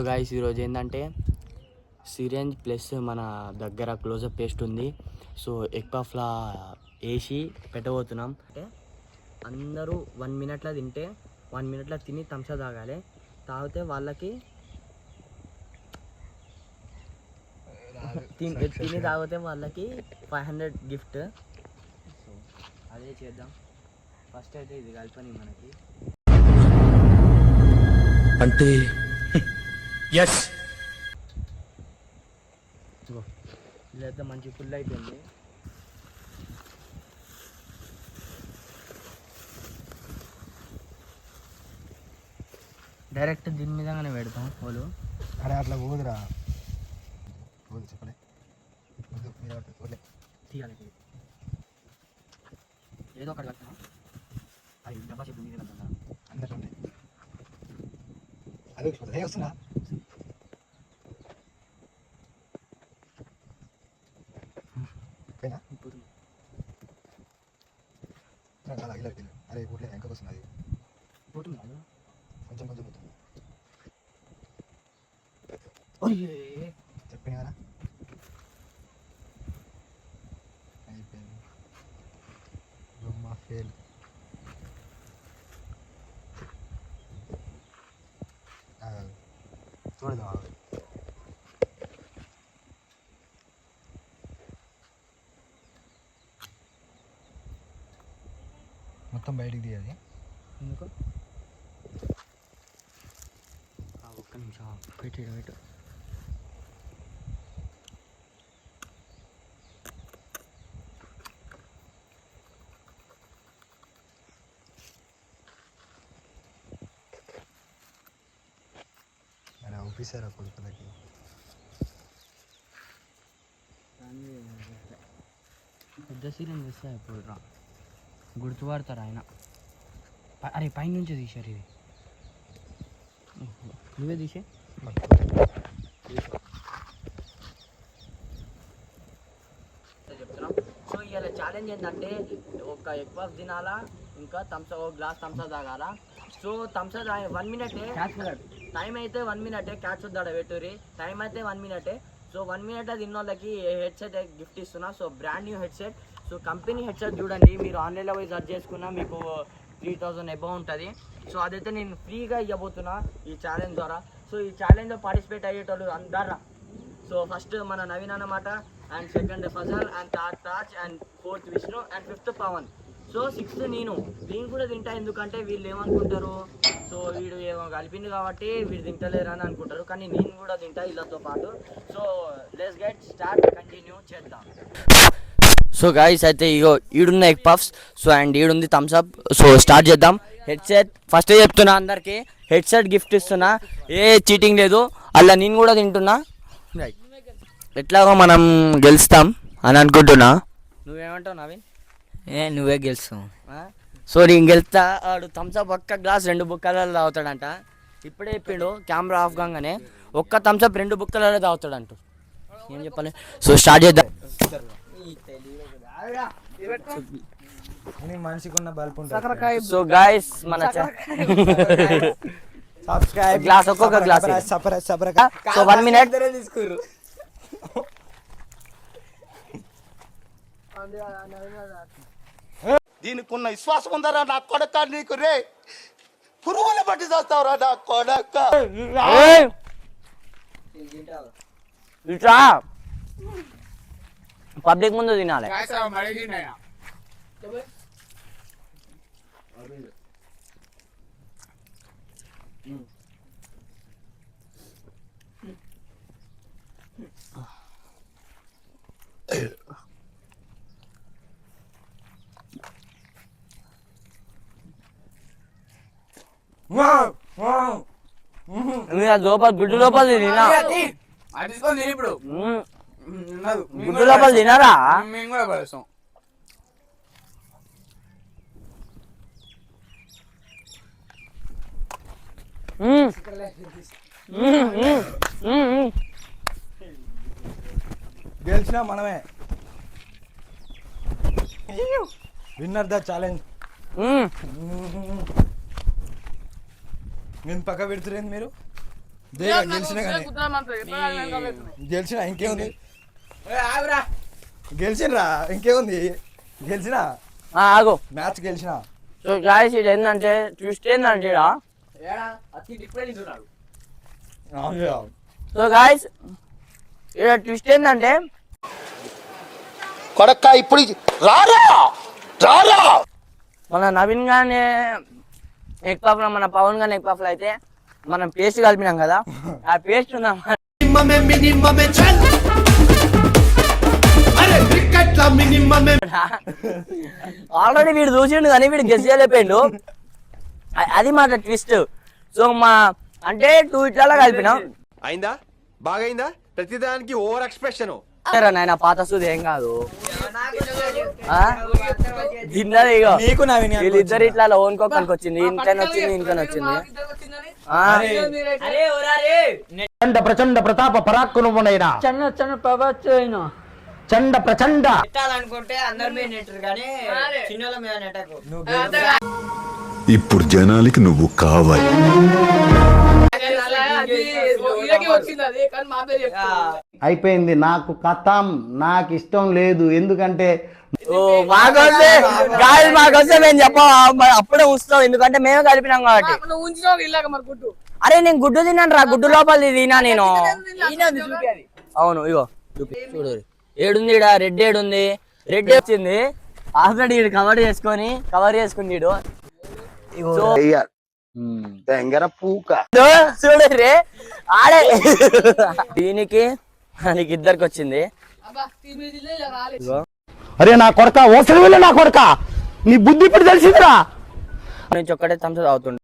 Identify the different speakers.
Speaker 1: Guys ఈరోజు ఏంటంటే syringe plus మన దగ్గర క్లోజప్ పేస్ట్ ఉంది. సో ఎగ్ పఫ్లా వేసి పెట్టబోతున్నాం. అంటే అందరూ 1 minute తింటే 1 minute తిని థమ్స్ అప్ తాగాలి. తాగితే వాళ్ళకి తిని తాగితే వాళ్ళకి 500 గిఫ్ట్. సో అదే చేద్దాం. ఫస్ట్ అయితే ఇది కలపని మనకి
Speaker 2: అంటే ఎస్
Speaker 1: ఇదైతే మంచి ఫుల్ అయిపోయింది. డైరెక్ట్ దీని మీదగానే పెడతాం వాళ్ళు.
Speaker 3: అరే అట్లా పోదురా, పోదు చెప్పలే
Speaker 1: తీయాలి. ఏదో ఒకటి కట్టినా అది డబ్బా చెప్పి మీద కట్టా
Speaker 3: అందరూ అదే వస్తున్నా. అరే ఊర్లో ఎంకకు వస్తుంది, కొంచెం కొంచెం పోతుంది. చెప్పిన కదా అయిపోయింది. ఫెయిల్. చూడదాం మొత్తం బయటికి తీయాలి.
Speaker 1: ఎందుకు ఒక్క నిమిషం పెట్టు.
Speaker 3: అలా ఊపిస్తారా కొడుకులకి?
Speaker 1: పెద్ద సీరియల్ చేస్తే ఇప్పుడు రా గుర్తుపడతారు ఆయన. అరే పైనుంచి తీశారు. ఇది నువ్వే తీసే. చెప్తున్నాం. సో ఇవాళ ఛాలెంజ్ ఏంటంటే ఒక ఎగ్ పఫ్ తినాలా, ఇంకా థమ్స్అప్ ఒక గ్లాస్ థమ్స్అప్ తాగాల. సో థమ్స్అప్ 1 minute టైం అయితే 1 minute క్యాచ్ వద్దాడ పెట్టుర్రి. టైం అయితే 1 minute. సో 1 minute తిన్న వాళ్ళకి హెడ్సెట్ గిఫ్ట్ ఇస్తున్నా. So brand new headset. So company headset చూడండి, మీరు ఆన్లైన్లో పోయి సెర్చ్ చేసుకున్నా మీకు 3000 అబౌవ్ ఉంటుంది. సో అదైతే నేను ఫ్రీగా ఇవ్వబోతున్నా ఈ ఛాలెంజ్ ద్వారా. సో ఈ ఛాలెంజ్లో పార్టిసిపేట్ అయ్యేటోళ్ళు అందరా. సో ఫస్ట్ మన నవీన్ అన్నమాట, and second Fazal, and third Taj, and fourth Vishnu, and fifth Pavan. So 6th నేను కూడా తింటా. ఎందుకంటే వీళ్ళు ఏమనుకుంటారు, సో వీడు ఏమో కలిపింది కాబట్టి వీడు తింటలేరు అని అనుకుంటారు, కానీ నేను కూడా తింటా వీళ్ళతో పాటు. So let's get start, continue చేద్దాం. సో గాయస్ అయితే ఇగో ఈడున్న ఎగ్ పఫ్స్, సో అండ్ ఈడుంది థమ్స్అప్. సో స్టార్ట్ చేద్దాం. హెడ్సెట్ ఫస్ట్ చెప్తున్నా అందరికి, హెడ్సెట్ గిఫ్ట్ ఇస్తున్నా, ఏ చీటింగ్ లేదు. అలా నేను కూడా తింటున్నా. ఎట్లాగో మనం గెలుస్తాం అని అనుకుంటున్నా. నువ్వేమంటావు నవీన్?
Speaker 4: నువ్వే గెలుస్తావు.
Speaker 1: సో నేను గెలుస్తా. వాడు థమ్స్అప్ ఒక్క గ్లాస్ 2 బుక్కలలో తాగుతాడంట. ఇప్పుడే చెప్పిండు కెమెరా ఆఫ్ కాగానే, ఒక్క థమ్స్అప్ 2 బుక్కలలో తాగుతాడంట. ఏం చెప్పాలి? సో స్టార్ట్ చేద్దాం.
Speaker 3: మనిషికి ఉన్న బల్బ్ ఉంటుంది.
Speaker 1: సో గాయస్ మన
Speaker 3: సబ్స్క్రైబ్
Speaker 1: గ్లాస్ ఒక్కొక్క గ్లాస్. So 1 minute
Speaker 4: తీసుకుర్రు.
Speaker 2: దీనికి ఉన్న విశ్వాసం ఉందరా నా కొడక? నీకు రే పురుగుల పట్టి చేస్తావురా నా కొడక.
Speaker 1: పబ్లిక్ ముందు తినాలి. లోపల గుడ్డు లోపల తినా,
Speaker 4: ఇప్పుడు
Speaker 1: గుడ్డు లోపల తినారా?
Speaker 4: మేము కూడా పడేస్తాం.
Speaker 3: గెలిచినా మనమే విన్నర్ ద ఛాలెంజ్. నేను పక్క పెడుతురేంది మీరు? గెలిచినా కానీ గెలిచినా ఇంకేముంది గెలిచినరా ఇంకేముంది గెలిచినా
Speaker 1: ఆగు.
Speaker 3: మ్యాచ్ గెలిచినా
Speaker 1: సో గాయస్ ఇది ఏంటంటే ట్విస్ట్ ఏంటంటే సో గాయస్ ఇక్కడ ట్విస్ట్ ఏంటంటే
Speaker 2: కొడక ఇప్పుడు రారా రారా
Speaker 1: మన నవీన్ గానే ఎగ్ పఫ్ మన పవన్ గాని ఎగ్ పఫ్ అయితే మనం పేస్ట్ కలిపినాం కదా ఆ పేస్ట్ ఉందా ఆల్రెడీ వీడు చూసిండు కానీ వీడు గెస్ చేయలేకపోయిండు అది మాట ట్విస్ట్ సో మా అంటే 2 ఇట్లా కలిపినాం
Speaker 5: అయిందా బాగైందా ప్రతిదానికి ఓవర్ ఎక్స్ప్రెషన్
Speaker 1: నాయన పాత సూది ఏం కాదు తిన్నది ఇగో
Speaker 3: నీకు నవీన్
Speaker 1: వీళ్ళిద్దరు ఇట్లా ఓన్కోకానికి వచ్చింది ఇంకని వచ్చింది ఇంకని వచ్చింది
Speaker 6: ప్రచండ ప్రతాప పరాక్రముడైన చండ ప్రచండ
Speaker 1: అనుకుంటే అందరి మీద నెట్టరు కానీ చిన్నల మీద నెట్టకు
Speaker 7: ఇప్పుడు జనాలకి నువ్వు కావాలి.
Speaker 6: అయిపోయింది నాకు కథం నాకు ఇష్టం లేదు ఎందుకంటే
Speaker 1: మాకొస్తే గాయలు మాకొస్తే మేము చెప్పాం అప్పుడే ఉంచుతాం ఎందుకంటే మేమే కలిపినాం కాబట్టి అరే నేను గుడ్డు తిన్నాను రా గుడ్డు లోపల తినా నేను అవును ఇగో చూడు ఏడుంది ఈడ రెడ్ ఏడుంది రెడ్ వచ్చింది ఆల్రెడీ కవర్ చేసుకుని చూడు రే ఆడే దీనికి దానికి ఇద్దరికి వచ్చింది
Speaker 6: అరే నా కొడక ఓసలి వెళ్ళి నా కొడక నీ బుద్ధి ఇప్పుడు తెలిసిందిరా
Speaker 1: నుంచి ఒక్కటే థమ్స్ అవుతుంది